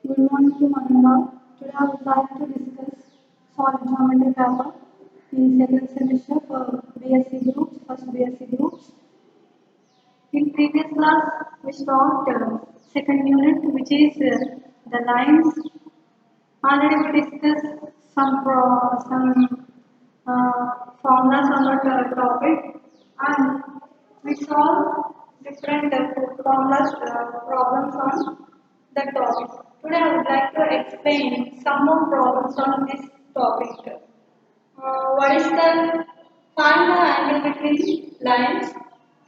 Good morning to Mananda. Today I would like to discuss solid geometry paper in second semester for BSc groups, first BSc groups. In previous class, we saw the second unit, which is the lines. Already we discussed some formulas on the topic, and we solved different formulas problems on the topic. Today I would like to explain some more problems on this topic. What is the find the angle between lines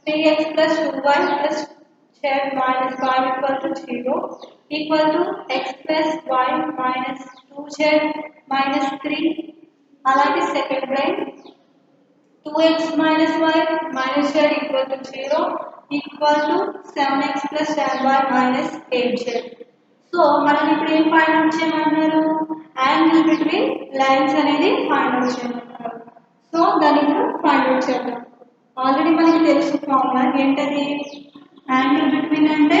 3x plus 2y plus z minus 5 equal to 0 equal to x plus y minus 2z minus 3. అలాగే second line 2x minus y minus z equal to 0 equal to 7x plus 10y minus 8z. So మనం ఇప్పుడు ఏం find out చేయమంటున్నారు? Angle between lines అనేది find out చేయమంటున్నారు. So దాన్ని ఇప్పుడు find out చేద్దాం. ఆల్రెడీ మనకి తెలుసు ఫార్ములా ఏంటది? యాంగిల్ బిట్వీన్ అంటే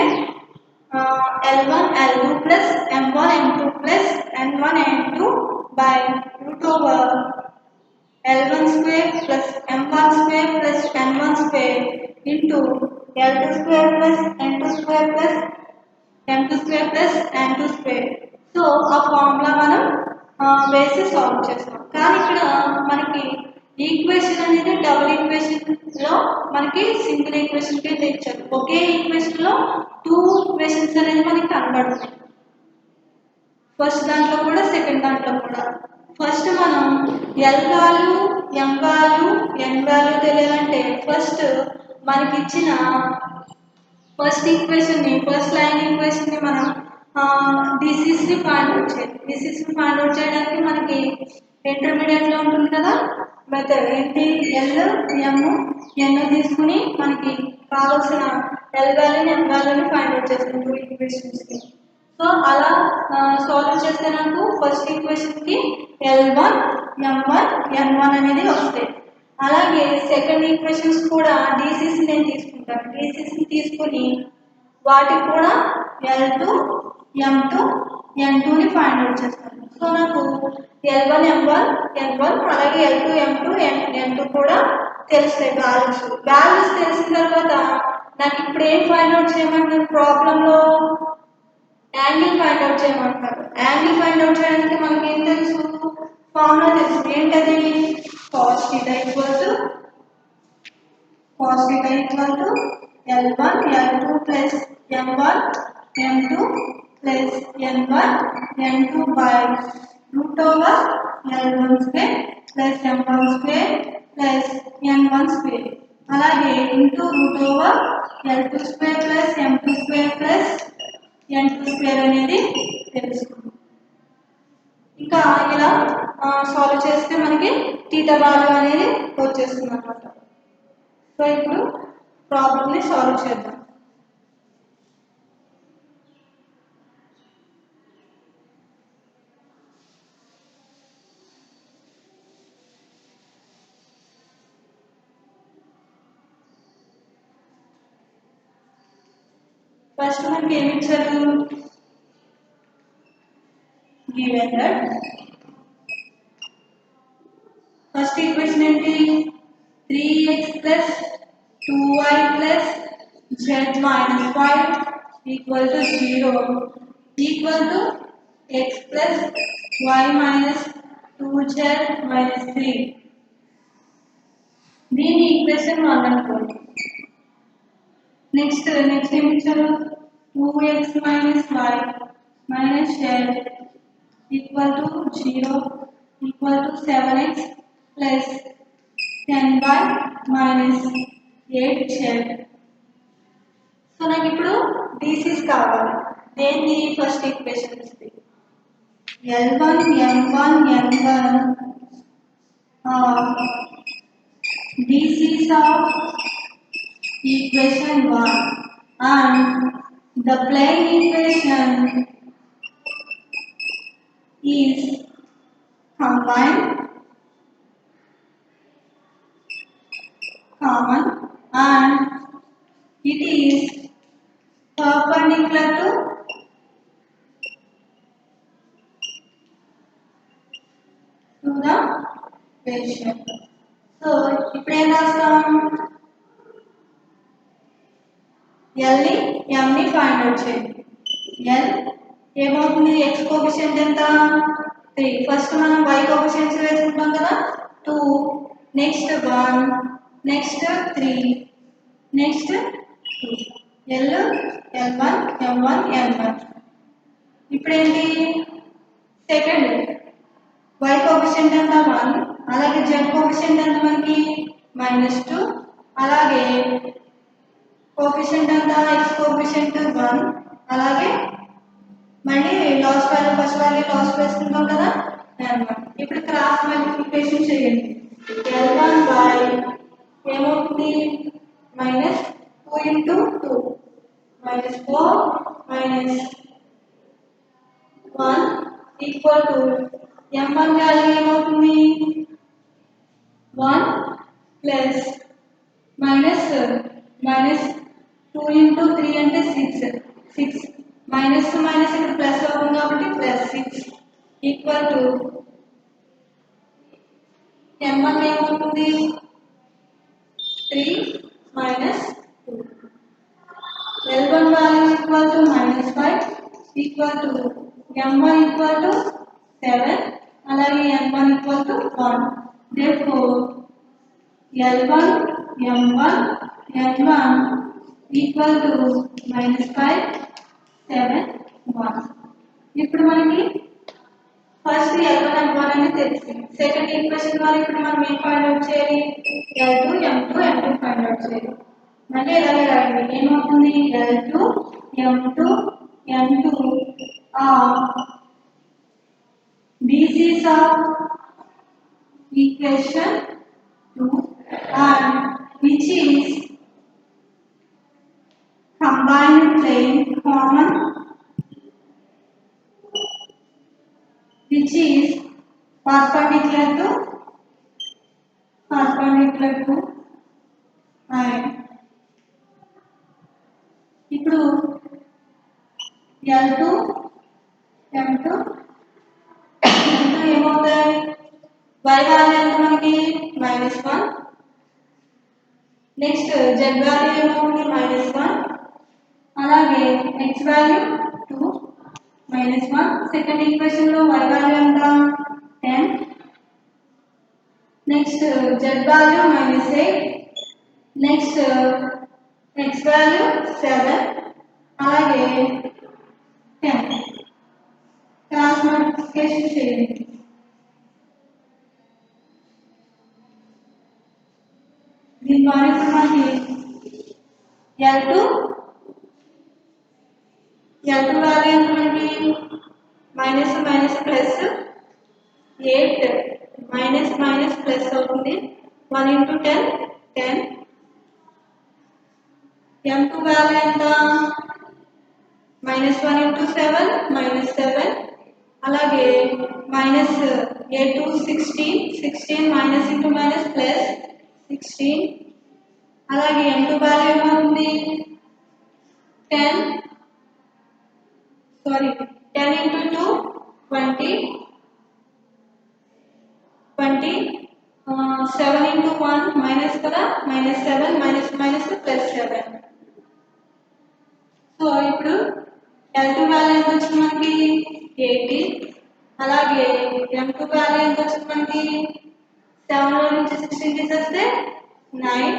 L1 L2 plus M1 M2 plus N1 N2 by root over L1 square plus M1 square plus N1 square into L2 square plus N2 square plus M2 square plus N2 square. So ఆ formula మనం వేసి solve చేస్తాం. కానీ ఇక్కడ మనకి equation అనేది double equation లో మనకి సింగిల్ ఈక్వేషన్ కింద ఇచ్చారు. ఒకే ఈక్వేషన్ లో టూ ఈక్వేషన్స్ అనేది మనకి కనబడుతుంది. ఫస్ట్ దాంట్లో కూడా సెకండ్ దాంట్లో కూడా. ఫస్ట్ మనం ఎల్ వాల్యూ ఎం వాల్యూ ఎన్ వాల్యూ తెలియాలంటే ఫస్ట్ మనకి ఇచ్చిన ఫస్ట్ ఈక్వేషన్ ని ఫస్ట్ లైన్ ఈక్వేషన్ ని మనం డిసిస్ ని ఫైండ్ అవుట్ చేయాలి. డిసిస్ ని ఫైండ్ అవుట్ చేయడానికి మనకి ఇంటర్మీడియట్ లో ఉంటుంది కదా మెథడ్ ఏంటి? ఎల్ ఎం ఎన్ తీసుకుని మనకి కావాల్సిన ఎల్ వాల్యూని ఎం వాల్యూని ఫైండ్ అవుట్ చేస్తాం టూ ఈక్వేషన్స్ కి. సో అలా సాల్వ్ చేస్తే నాకు ఫస్ట్ ఈక్వేషన్ కి L1 M1 N1 అనేది వస్తాయి. అలాగే సెకండ్ ఈక్వేషన్స్ కూడా డిసిస్ నేను తీసుకుంటాను. డిసిస్ తీసుకుని వాటికి కూడా L2 M2 N2 ని ఫైండ్ అవుట్ చేస్తాను. సో నాకు L1 M1 N1 అలాగే L2 M2 N2 కూడా తెలుస్తాయి వాల్యూస్. వాల్యూస్ తెలిసిన తర్వాత నాకు ఇప్పుడు ఏం ఫైండ్ అవుట్ చేయమంటారు? ప్రాబ్లంలో యాంగిల్ ఫైండ్ అవుట్ చేయమంటారు. యాంగిల్ ఫైండ్ అవుట్ చేయడానికి మనకి ఏం తెలుసు? ఫార్ములా తెలుసు. ఏంటది? cos θ equal to L1 L2 plus M1 M2 plus N1 N2 by root over L1 square plus M1 square plus N1 square. అలాగే into root over L2 square plus M2 square plus N2 square అనేది తెలుస్తుంది. ఇంకా ఇలా solve చేస్తే మనకి θ value అనేది వచ్చేస్తుంది అన్నమాట. సో ఇప్పుడు ప్రాబ్లమ్ ని సాల్వ్ చేద్దాం. ఫస్ట్ మనకి ఏమి ఇచ్చారు? గివెన్ దట్ ఫస్ట్ ఈక్వేషన్ ఏంటి? 3x plus 2y plus z minus 5 equal to 0 equal to x plus y minus 2z minus 3. దీని ఈక్వేషన్ 1 అనుకోండి. నెక్స్ట్ ఏమి ఇచ్చారు? 2x minus y minus z equal to 0 equal to 7x plus 10y minus 8z. So నాకు ఇప్పుడు డిసిస్ కావాలి. దేన్ని? First equation L1 M1 N1 DCs of equation 1 and the plane equation is combined common and it is perpendicular to ratio. So ఇప్పుడు ఏం రాస్తాం, ఎల్ని ఎంని find out చేయండి. L ఏమవుతుంది, X coefficient ఎంత 3. ఫస్ట్ మనం వై కోఎఫిషియంట్స్ వేసుకుంటాం కదా 2, next 1, next 3, next 2. L L1 M1 N1. ఇప్పుడు ఏంటి, సెకండ్ y కోఎఫిషియంట్ ఎంత 1, అలాగే z కోఎఫిషియంట్ ఎంత మనకి -2, అలాగే కోఎఫిషియంట్ ఎంత x కోఎఫిషియంట్ 1, అలాగే మళ్ళీ last value first value last వేసుకుంటాం కదా N1. ఇప్పుడు క్రాస్ మల్టిప్లికేషన్ చేయండి. L1 by ఏమవుతుంది -2 into 2 -4 minus 1 equal to M1 value ఏమవుతుంది 1 ప్లస్ -2 into 3 అంటే 6 మైనస్ టు మైనస్ ఇక్కడ ప్లస్ అవుతుంది కాబట్టి +6 ఈక్వల్ టు M1 ఏమవుతుంది 3 minus 2. L1 value equal to -5 equal to M1 equal to 7, అలాగే N1 equal to 1. Therefore L1 M1 N1 equal to -5 7 1. ఇప్పుడు మనకి first L1 M1 అనేది తెలిసింది. సెకండ్ ఈక్వేషన్ ద్వారా ఇప్పుడు మనం ఏం ఫైండ్ అవుట్ చేయాలి, L2 M2 N2 find out చేయాలి. అంటే ఇలాగే రాయండి, ఏమవుతుంది L2 M2 N2 are BCs of equation 2 and which is combined plane common, which is perpendicular to I. ఇప్పుడు L2 M2 ఏమవుతాయి, y వాల్యూ ఎంత మనకి -1, నెక్స్ట్ z వాల్యూ ఏమవుతుంది -1, అలాగే x వాల్యూ 2 -1. సెకండ్ ఈక్వేషన్ లో y వాల్యూ ఎంత 10, next z value -8, next x value 7, అలాగే 10. Cross multiplication చేయండి. దీని ద్వారా ఇప్పుడు మనకి L2 వాల్యూ ఎంత మనకి -8 మైనస్ ప్లస్ అవుతుంది 1 into 10 10. M2 వాల్యూ ఎంత -1 into 7 -7, అలాగే -8 to 16 minus into minus plus 16, అలాగే M2 వాల్యూ ఏమవుతుంది 10 into 2 20 7 into 1 మైనస్ కదా -7 మైనస్ ప్లస్ 7. సో ఇప్పుడు L2 వాల్యూ ఎంత వచ్చింది మనకి 80, అలాగే M2 వాల్యూ ఎంత వచ్చింది మనకి 7 లో నుంచి 16 తీసేస్తే 9,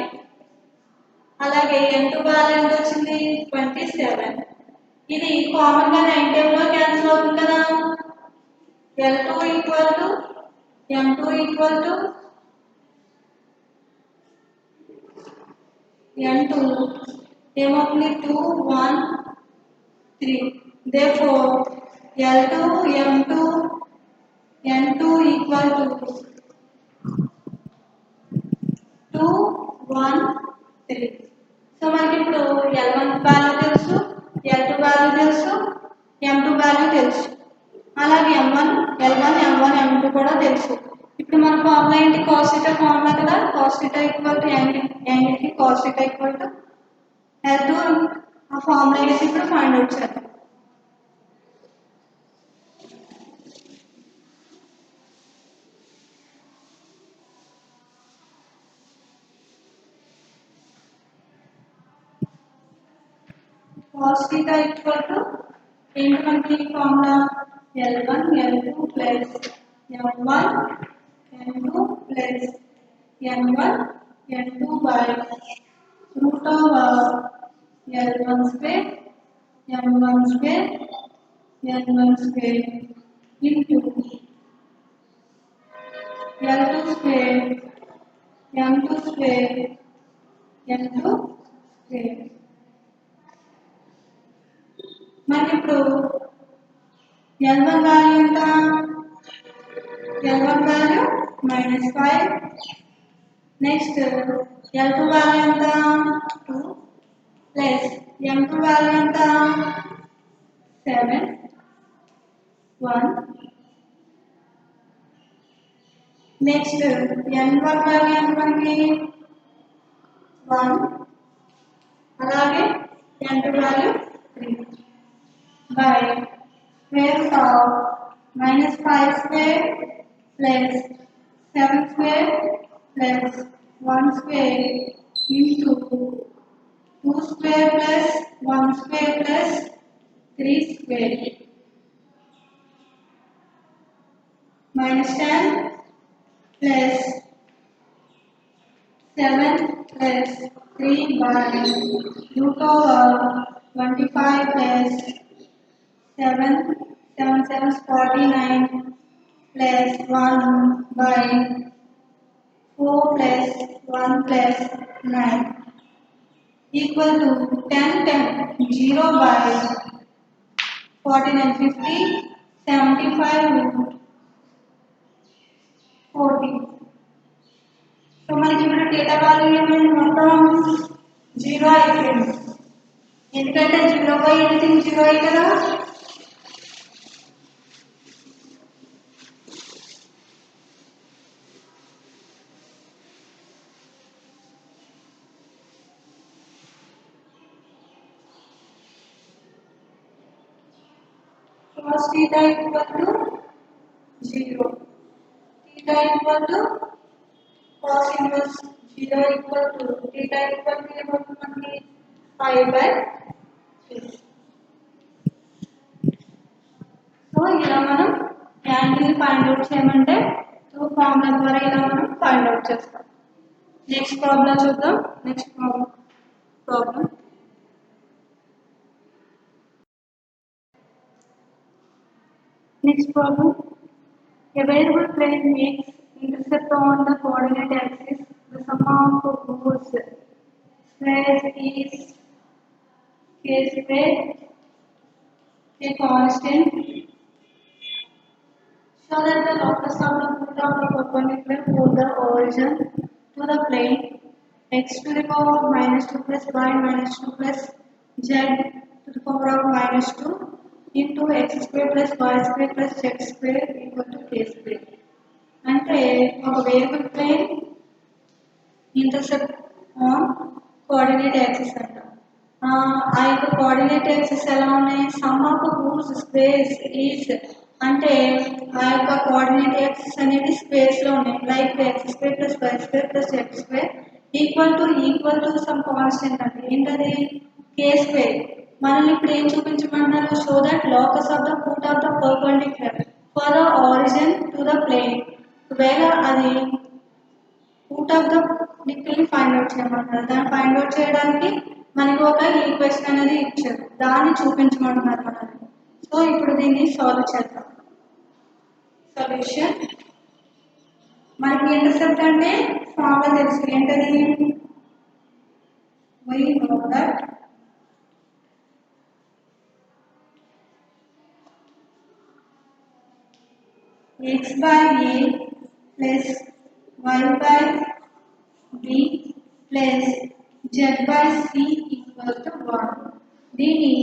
అలాగే M2 వాల్యూ ఎంత వచ్చింది 27. ఇది కామన్ గా 9 టైంలో క్యాన్సిల్ అవుతుంది కదా. L2 equal to M2 equal to N2 ఏమవుతుంది 2 1 3. Therefore L2 M2 N2 equal to 2 1 3. So మనకి ఇప్పుడు L1 వాల్యూ తెలుసు, L2 వాల్యూ తెలుసు, M2 వాల్యూ తెలుసు, అలాగే L1 M1 M2 కూడా తెలుసు. ఇప్పుడు మన ఫార్ములా ఏంటి, cos θ ఫార్ములా కదా, cos θ equal to angle cos θ equal to L2. ఆ ఫార్ములా వేసి ఇప్పుడు ఫైండ్ అవుట్ చేద్దాం. cos theta equal to into మనకి formula L1 L2 plus M1 M2 plus N1 N2 by root over L1 square M1 square N1 square into L2 square M2 square N2 square. మనకి ఇప్పుడు L1 value ఎంత? L1 value -5. Next L2 value ఎంత? 2 plus M2 value ఎంత? 7 1. Next N1 value ఎంత మనకి? 1. అలాగే N2 value 3 by square root of -5 square plus 7 square plus 1 square into 2 square plus 1 square plus 3 square minus 10 plus 7 plus 3 by root over 25 plus 7 7 7 49 plus 1 by 4 plus 1 plus 9 equal to 10 10 0 by 49 50 75 root 40. So మనకి ఇప్పుడు data value ఏమైంది? మొత్తం 0 అయిపోయింది. ఎందుకంటే 0 by anything 0 అయ్యి కదా. Cos theta equal to 0. Theta equal to cos inverse 0 equal to theta equal to ఏమవుతుందండి? 5/3. So ఇలా మనం యాంగిల్ ఫైండ్ అవుట్ చేయమంటే ఫార్ములా ద్వారా ఇలా మనం ఫైండ్ అవుట్ చేస్తాం. నెక్స్ట్ ప్రాబ్లం చూద్దాం. Next problem Next problem. A variable plane makes intercept on the coordinate axis. The sum of whose squares is k square, a constant. Show that the locus of the foot of the perpendicular hold the origin to the plane x to the power of -2 plus y minus 2 plus z to the power of -2 into x square plus y square plus z square equal to k square. అంటే ఒక variable plane intercept on coordinate axis అంట. ఆ యొక్క coordinate axis ఎలా ఉన్నాయి? Sum of whose space is అంటే ఆ యొక్క కోఆర్డినేట్ యాక్సిస్ అనేది స్పేస్ లో ఉన్నాయి. Like X square plus Y square plus X square equal to some constant అంటే ఏంటది? K square. మనల్ని ఇప్పుడు ఏం చూపించమన్నారు? Show that locus of the foot of the perpendicular for the origin to the plane. ఒకవేళ అది foot of the నిక్కల్ని find out చేయమంటారు. దాన్ని ఫైండ్ అవుట్ చేయడానికి మనకు ఒక ఈక్వేషన్ అనేది ఇచ్చారు, దాన్ని చూపించమంటున్నారు మనల్ని. సో ఇప్పుడు దీన్ని సాల్వ్ చేద్దాం. సొల్యూషన్ మనకి ఇంటర్సెప్ట్ అంటే ఫార్ములా తెలుసు. ఏంటది? we know that x by a plus y by b plus z by c equal to 1. దీని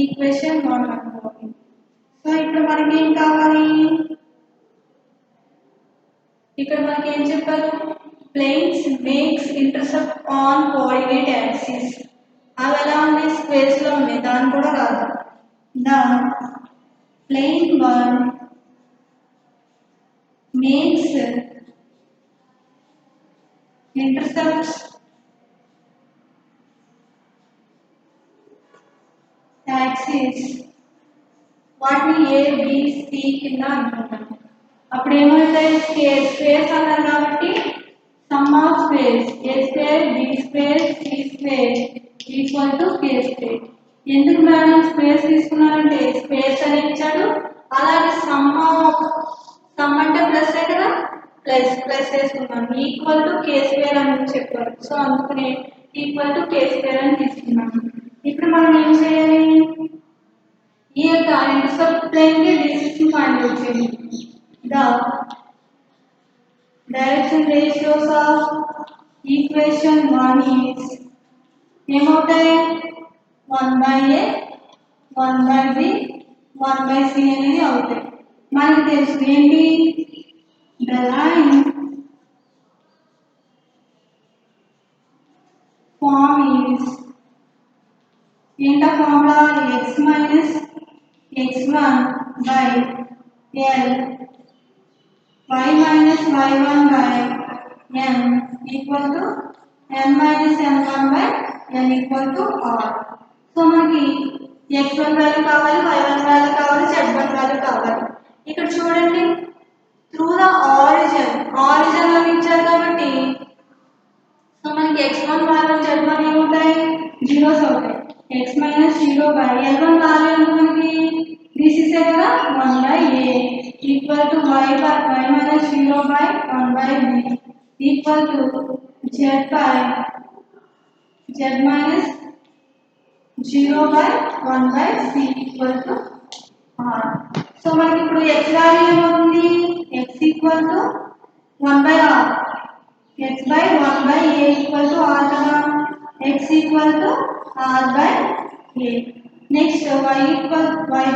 ఈక్వేషన్ 1 అనుకోండి. సో ఇప్పుడు మనకి ఏం కావాలి? ఇక్కడ మనకి ఏం చెప్పారు? Planes makes intercept on coordinate axis. అవి ఎలా ఉన్నాయి? స్పేస్ లో ఉన్నాయి. దాన్ని కూడా రాదు. The plane one makes intercepts axis వాటిని ఏ బి సి కింద అనుకుంటాం. అప్పుడు ఏమవుతాయి స్క్వేర్స్ అన్నారు కాబట్టి sum of squares a square b square c square equal to k square. ఎందుకు మేడం స్క్వేర్స్ తీసుకున్నారంటే స్క్వేర్స్ అని ఇచ్చాడు, అలాగే సమ్ అంటే ప్లస్ కదా, ప్లస్ వేసుకున్నాను, ఈక్వల్ టు కే స్క్వేర్ అని చెప్పారు. సో అందుకనే ఈక్వల్ టు కే స్క్వేర్ అని తీసుకున్నాను. ఇప్పుడు మనం ఏం చేయాలి, ఈ యొక్క ఇంటర్సెప్ట్ ప్లేన్ కి డిస్టెన్స్ ఫైండ్ అవుట్ చేయండి. The direction ratios of equation 1 is ఏమవుతాయి 1/a 1/b 1/c అనేది అవుతాయి. మనకి తెలుసు ఏంటి ద లైన్ ఫార్మ్ ఈజ్ ఏంటా formula x minus x1 by l y minus y1 by n equal to n minus n1 by n equal to r. So మనకి x1 value కావాలి, y1 value కావాలి, z1 value కావాలి. ఇక్కడ చూడండి through the origin అని ఇచ్చారు కాబట్టి so మనకి x1 y1 z1 ఏమవుతాయి జీరోస్ అవుతాయి. x minus 0 by l1 value ఎంత మనకి దిస్ ఇస్ కదా 1/a equal to y minus 0 by 1/b equal to z minus 0 by 1/c equal to r. So మనకి ఇప్పుడు x వాల్యూ ఏమవుతుంది x equal to 1/r, x by 1/a equal to r కదా, x equal to r by a. Next y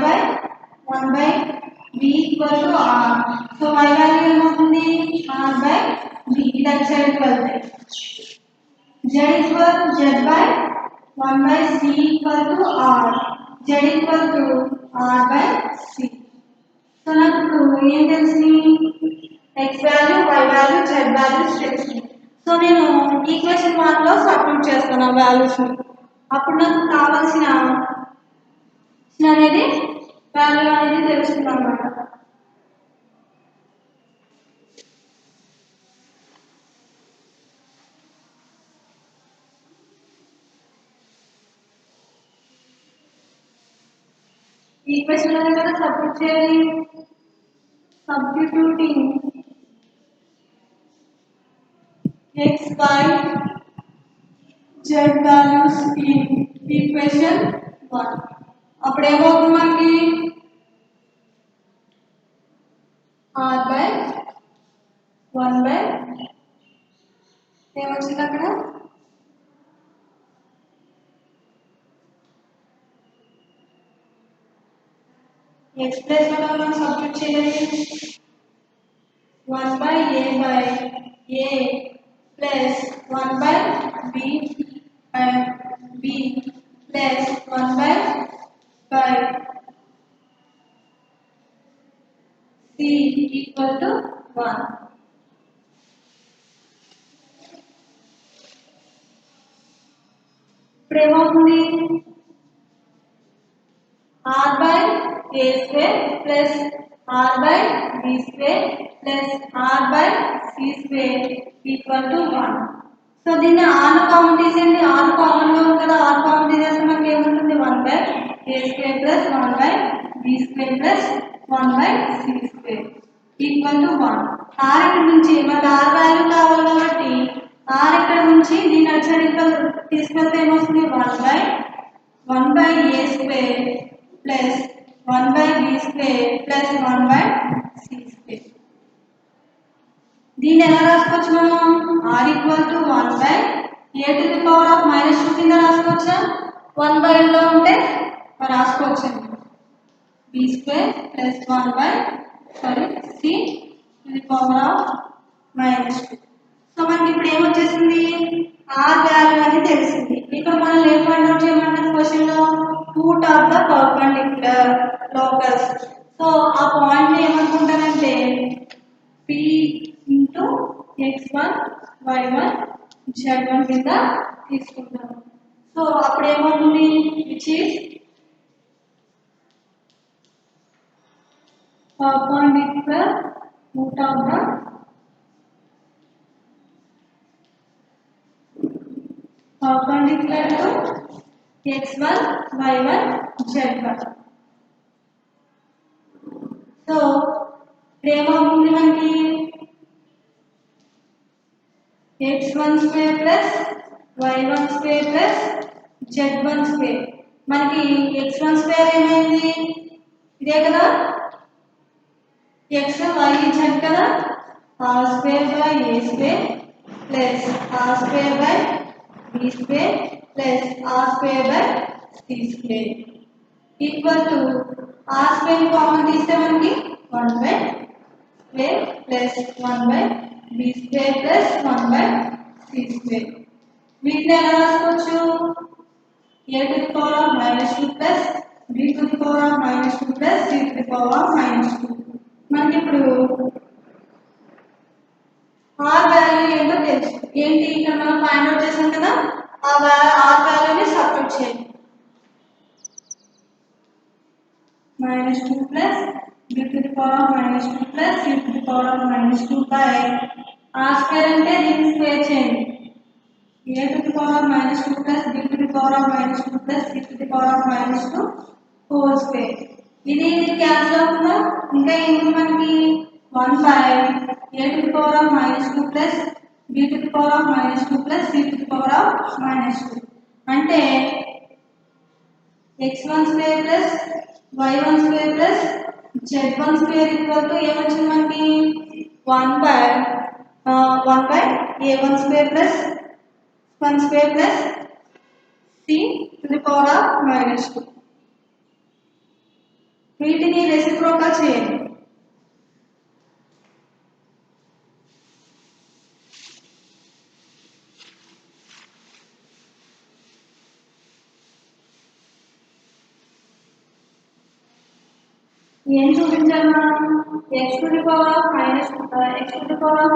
by 1/b equal to r. So y value ఏమవుతుంది r by b, that side వెళ్తాయి. z by 1/c equal to r, z equal to r by c. So నాకు ఇప్పుడు ఏం తెలిసింది x value y value z values తెలిసింది. So నేను equation 1 లో substitute చేస్తాను ఆ వాల్యూస్ ని. అప్పుడు నాకు కావాల్సిన అనేది వాల్యూ అనేది తెలుస్తుంది అన్నమాట. ఈక్వేషన్ అనేది కదా సబ్స్టిట్యూట్ చేయాలి. Substituting x y z values in equation 1. అప్పుడు ఏమవుతుంది మనకి r by 1 by ఏమొచ్చింది అక్కడ x ప్లేస్ లో మనం సబ్స్టిట్యూట్ చేయాలి 1/a by a plus 1/b and b plus 1/by c equal to 1. ఇప్పుడు ఏమవుతుంది r by a square plus r by b square plus r by c square equal to 1. So దీన్ని r common తీసేయండి, r common గా ఉంది కదా, r common తీసేస్తే మనకి ఏముంటుంది 1/a square plus 1/b square plus 1/c square equal to 1. r ఇక్కడ నుంచి మనకి r వాల్యూ కావాలి కాబట్టి r ఇక్కడ నుంచి దీని అటు తీసుకెళ్తే ఏమొస్తుంది 1/a square plus 1/b square plus 1/c square. దీన్ని ఎలా రాసుకోవచ్చు మనం r equal to 1/a to the power of -2 కింద రాసుకోవచ్చా, 1/l లో ఉంటే రాసుకోవచ్చు b square plus 1/c to the power of -2. So మనకి ఇప్పుడు ఏమొచ్చేసింది r వాల్యూ అనేది తెలిసింది. ఇక్కడ మనం ఏం ఫైండ్ అవుట్ చేయమన్నది క్వశ్చన్ లో route of the perpendicular locus. So ఆ పాయింట్ ని ఏమనుకుంటానంటే p into x1 y1 z1 కింద తీసుకుంటాము. సో అప్పుడు ఏమవుతుంది which is perpendicular root of the perpendicular to x1, y1, z1. So, ఏమవుతుంది మనకి x1 square plus y1 square plus z1 square. మనకి x1 square ఏమైంది? ఇదే కదా, x y z కదా, r square by a square plus r square by b square plus r square by c square equal to r square common తీస్తే మనకి 1 by square plus 1 by b square plus 1 by c square. వీటిని ఎలా రాసుకోవచ్చు? a to the power of minus 2 plus b to the power of minus 2 plus c to the power of minus 2. మనకి ఇప్పుడు r value ఏంటో తెలుసు. ఏంటి ఇక్కడ మనం ఫైండ్ అవుట్ చేసాం కదా, ఆ r వాల్యూని సబ్స్టిట్యూట్ చేయండి. minus 2 plus b to the power of minus 2 plus c to the power of minus 2 by r square అంటే దీన్ని స్క్వేర్ చేయండి. a to the power of minus 2 plus b to the power of minus 2 plus c to the power of minus 2 whole square. ఇది cancel అవుతుందా? ఇంకా ఏంటి మనకి 1 by a to the power of minus 2 plus b to the power of minus 2 plus c to the power of minus 2 అంటే x1 square plus y1 square plus z1 square equal to ఏమొచ్చింది మనకి 1 by a1 square plus 1 square plus c to the power of minus 2. వీటిని reciprocal చేయండి. ఏం చూపించాలి మనం? x to the power of minus 2 plus y to the power of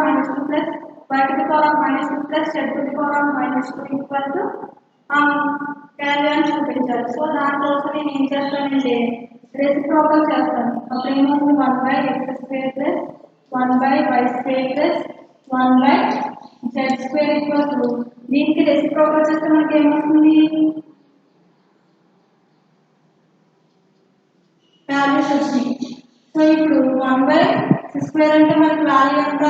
minus 2 plus z to the power of minus 2 equal to value అని చూపించాలి. So దానికోసం నేను ఏం చేస్తానంటే రెసిప్రోకల్ చేస్తాను. అప్పుడు ఏమవుతుంది 1 by x square plus 1 by y square plus 1 by z square equal to దీనికి రెసిప్రోకల్ చేస్తే మనకి ఏమవుతుంది? వాల్యూస్ వచ్చినాయి. సో ఇప్పుడు 1 by స్క్వేర్ అంటే మనకి వాల్యూ ఎంత?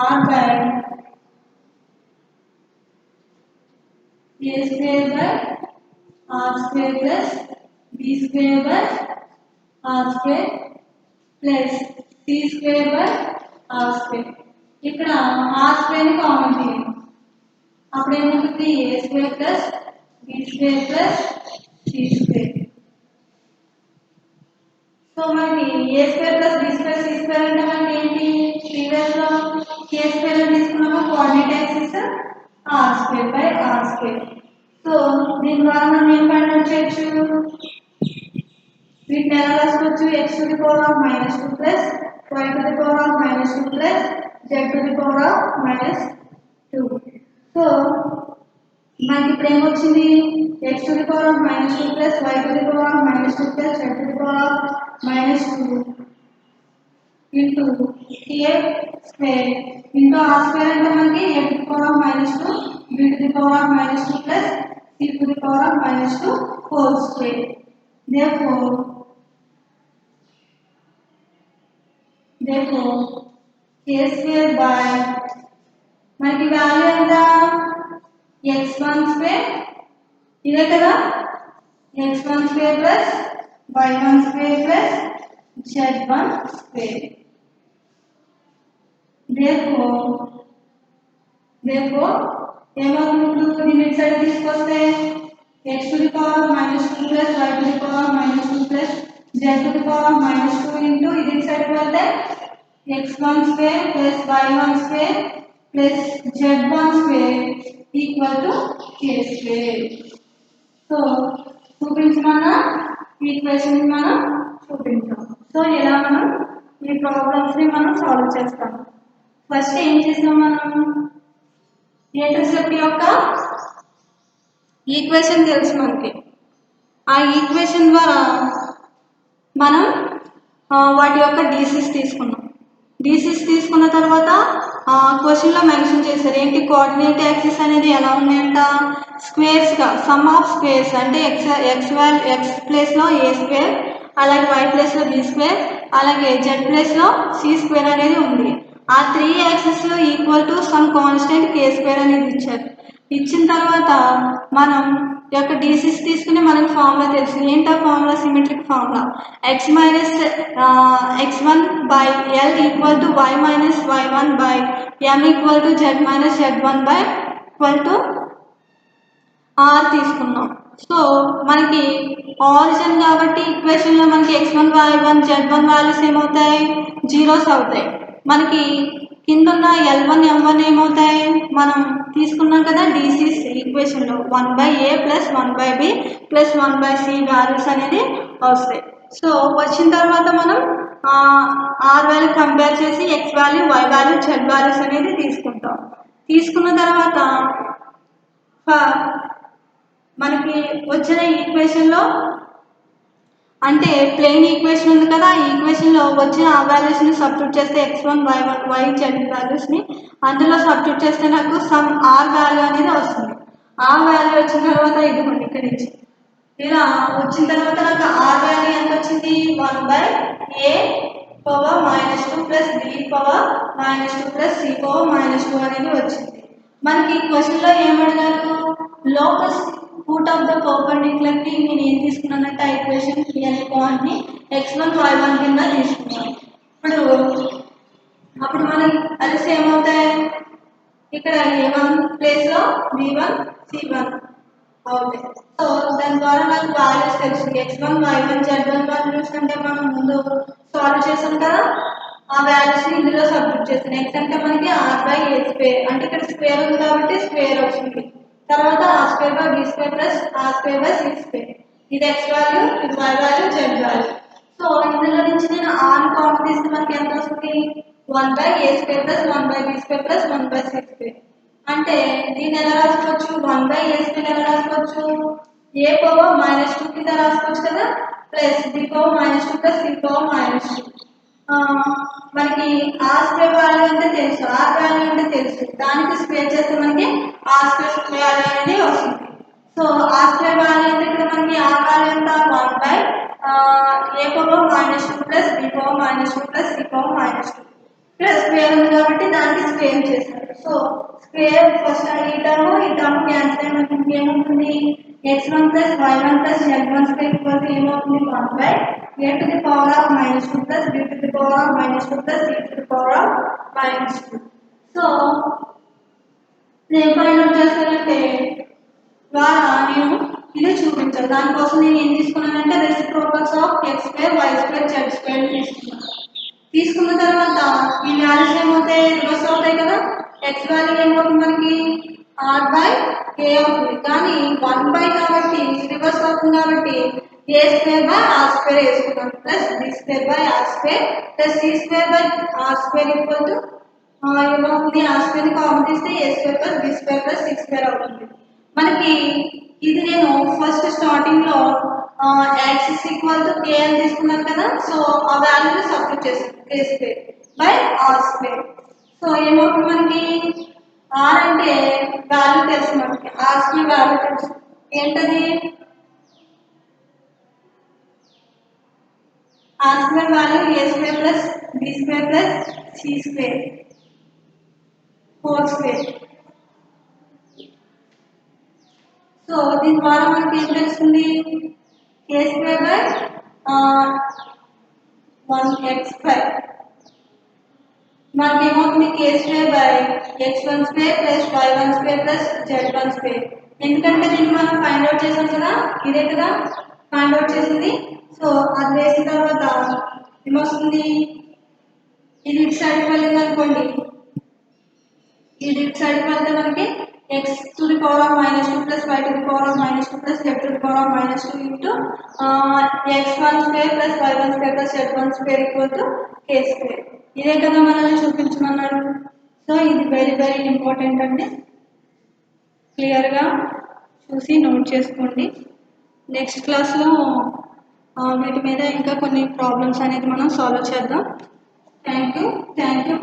r by a square by r square plus b square by r square plus c square by r square. ఇక్కడ r square ని కామన్ తీయండి. అప్పుడు ఏమవుతుంది? a square plus b square plus c square. So మనకి a square plus b square c square అంటే మనకి ఏంటి? Previous లో k square తీసుకున్నాము, coordinate axis r square by r square. So దీని ద్వారా మనం ఏం ఫైండ్ అవుట్ చేయొచ్చు? వీటిని ఎలా రాసుకోవచ్చు? x to the power of minus 2 plus y to the power of minus 2 plus z to the power of minus 2. So మనకి ఇప్పుడు ఏమొచ్చింది? x to the power of minus 2 plus y to the power of minus 2 plus z to the power of minus 2 into a square into r square అంటే మనకి a to the power of minus 2 b to the power of minus 2 plus c to the power of minus 2 whole square. Therefore a square by మనకి value ఎంత? x1 square ఇదే కదా, x1 square plus y1 square plus z1 square. Therefore ఏమవుతుంది? దీని side తీసుకొస్తే x to the power of minus 2 plus y to the power of minus 2 plus z to the power of minus 2 into ఇది side వెళ్తే x1 square plus y1 square plus z1 square equal to k square. So చూపించమన్న equation మనం చూపించాం. So ఇలా మనం ఈ problems ని మనం సాల్వ్ చేస్తాం. ఫస్ట్ ఏం చేస్తాం? మనం ఇంటర్సెప్ట్ యొక్క ఈక్వేషన్ తెలుసు మనకి. ఆ ఈక్వేషన్ ద్వారా మనం వాటి యొక్క డీసీస్ తీసుకున్నాం. డీసీస్ తీసుకున్న తర్వాత క్వశ్చన్లో మెన్షన్ చేశారు ఏంటి, కోఆర్డినేట్ యాక్సిస్ అనేది ఎలా ఉన్నాయంట, స్క్వేర్స్గా సమ్ ఆఫ్ స్క్వేర్స్ అంటే ఎక్స్ ప్లేస్లో ఏ స్క్వేర్, అలాగే వై ప్లేస్లో బి స్క్వేర్, అలాగే జెడ్ ప్లేస్లో సి స్క్వేర్ అనేది ఉంది. ఆ 3 యాక్సిస్లో equal to some constant K square అనేది ఇచ్చారు. ఇచ్చిన తర్వాత మనం యొక్క డీసీస్ తీసుకుని మనకి ఫార్ములా తెలుసు. ఏంటా formula, symmetric formula x minus x1 by l equal to y minus y1 by m equal to z minus z1 by equal to r తీసుకున్నాం. సో మనకి ఆరిజిన్ కాబట్టి ఈక్వేషన్లో మనకి x1 y1 z1 వాల్యూస్ ఏమవుతాయి, zeros అవుతాయి. మనకి కింద ఉన్న L1 M1 ఏమవుతాయి, మనం తీసుకున్నాం కదా డీసీస్ ఈక్వేషన్లో 1/a plus 1/b plus 1/c values అనేది వస్తాయి. సో వచ్చిన తర్వాత మనం ఆర్ వాల్యూ కంపేర్ చేసి X value, Y value, Z values అనేది తీసుకుంటాం. తీసుకున్న తర్వాత మనకి వచ్చిన ఈక్వేషన్లో అంటే ప్లెయిన్ ఈక్వేషన్ ఉంది కదా, ఈ ఈక్వేషన్లో వచ్చిన ఆ వాల్యూస్ని సబ్స్టిట్యూట్ చేస్తే x1 y1 y z వాల్యూస్ని అందులో సబ్స్టిట్యూట్ చేస్తే నాకు సమ్ ఆర్ వాల్యూ అనేది వస్తుంది. ఆ వాల్యూ వచ్చిన తర్వాత ఇదిగోండి ఇక్కడ నుంచి ఇలా వచ్చిన తర్వాత నాకు ఆర్ వాల్యూ ఎంత వచ్చింది, 1/a power -2 plus b power -2 plus c power -2 అనేది వచ్చింది. మనకి క్వశ్చన్లో ఏమడిగారు, locus root of the perpendicular కి నేను ఏం తీసుకున్నానంటే ఈక్వేషన్ అనే పాయింట్ని x1 y1 కింద తీసుకున్నాను. అప్పుడు మనకి కలిసి ఏమవుతాయి, ఇక్కడ a1 ప్లేస్లో b1 c1 అవుతాయి. సో దాని ద్వారా నాకు వాల్యూస్ తెలుసు. x1 y1 z1 వాల్యూస్ అంటే మనం ముందు సాల్వ్ చేసాం కదా, ఆ వాల్యూస్ని ఇందులో సబ్స్టిట్యూట్ చేస్తాను. x అంటే మనకి r/a స్క్వేర్, అంటే ఇక్కడ స్క్వేర్ ఉంది కాబట్టి స్క్వేర్ వస్తుంది. తర్వాత r square by b square plus r square by c square, ఇది x వాల్యూ, ఇది y value, z value. So ఇందులో నుంచి నేను r కామన్ తీస్తే మనకి ఎంత వస్తుంది, 1/a square plus 1/b square plus 1/c square. అంటే దీన్ని ఎలా రాసుకోవచ్చు, 1/a స్క్వేర్ ఎలా రాసుకోవచ్చు, a పవర్ -2 కింద రాసుకోవచ్చు కదా, plus b power -2 plus c power -2. మనకి ఆర్ స్క్వేర్ వాల్యూ అంటే తెలుసు, ఆర్ వాల్యూ అంటే తెలుసు, దానికి స్క్వేర్ చేస్తే మనకి ఆర్ స్క్వేర్ వాల్యూ అనేది వస్తుంది. సో ఆర్ స్క్వేర్ వాల్యూ అంటే ఇక్కడ మనకి ఆర్ వాల్యూ ఎంత, 1/a power -2 plus b power -2 plus c power -2. ఇక్కడ స్క్వేర్ ఉంది కాబట్టి దానికి స్క్వేర్ చేస్తారు. సో స్క్వేర్ ఫస్ట్ ఈ టర్మ్ క్యాన్సిల్ అయ్యి మనకి ఇంకేమవుతుంది, x1 plus y1 plus z1 square equal to ఏమవుతుంది, 1/a to the power of -2 plus b to the power of -2 plus c to the power of -2. So నేను find out చేస్తానంటే ద్వారా నేను ఇది చూపించాను. దానికోసం నేను ఏం తీసుకున్నానంటే reciprocals of x square y square z square తీసుకున్నాను. తీసుకున్న తర్వాత ఈ వాల్యూస్ ఏమవుతాయి, రివర్స్ అవుతాయి కదా, x వాల్యూ ఏమవుతుంది మనకి r/a అవుతుంది. కానీ 1/, కాబట్టి రివర్స్ అవుతుంది కాబట్టి a square by r square వేసుకున్నాను plus b square by r square plus c square by r square equal to ఏమవుతుంది, r స్క్వేర్ ని కామన్ తీస్తే a square plus b square plus c square అవుతుంది. మనకి ఇది నేను ఫస్ట్ స్టార్టింగ్ లో axis equal to k అని తీసుకున్నాను కదా, సో ఆ వాల్యూని సబ్స్టిట్యూట్ చేసాను, k square by r square. So ఏమవుతుంది మనకి r అంటే వాల్యూ తెలుసు, మనకి r స్క్వేర్ వాల్యూ తెలుసు, ఏంటది r square value a square plus b square plus c square whole square. So దీని ద్వారా మనకి ఏం తెలుస్తుంది, k square by 1x square మనకి ఏమవుతుంది, k square by x1 square plus y1 square plus z1 square. ఎందుకంటే దీన్ని మనం ఫైండ్ అవుట్ చేసాం కదా, ఇదే కదా ఫైండ్ అవుట్ చేసింది. సో అది వేసిన తర్వాత ఏమొస్తుంది, ఇది ఇటు సైడ్కి వెళ్ళింది అనుకోండి, ఇది ఇటు సైడ్కి వెళ్తే మనకి x to the power of -2 plus y to the power of -2 plus z to the power of -2 into x1 square plus y1 square plus z1 square equal to k square. ఇదే కదా మనల్ని చూపించమన్నాడు. సో ఇది very very important అండి, క్లియర్గా చూసి note చేసుకోండి. Next క్లాస్లో వీటి మీద ఇంకా కొన్ని ప్రాబ్లమ్స్ అనేది మనం సాల్వ్ చేద్దాం. Thank you. Thank you.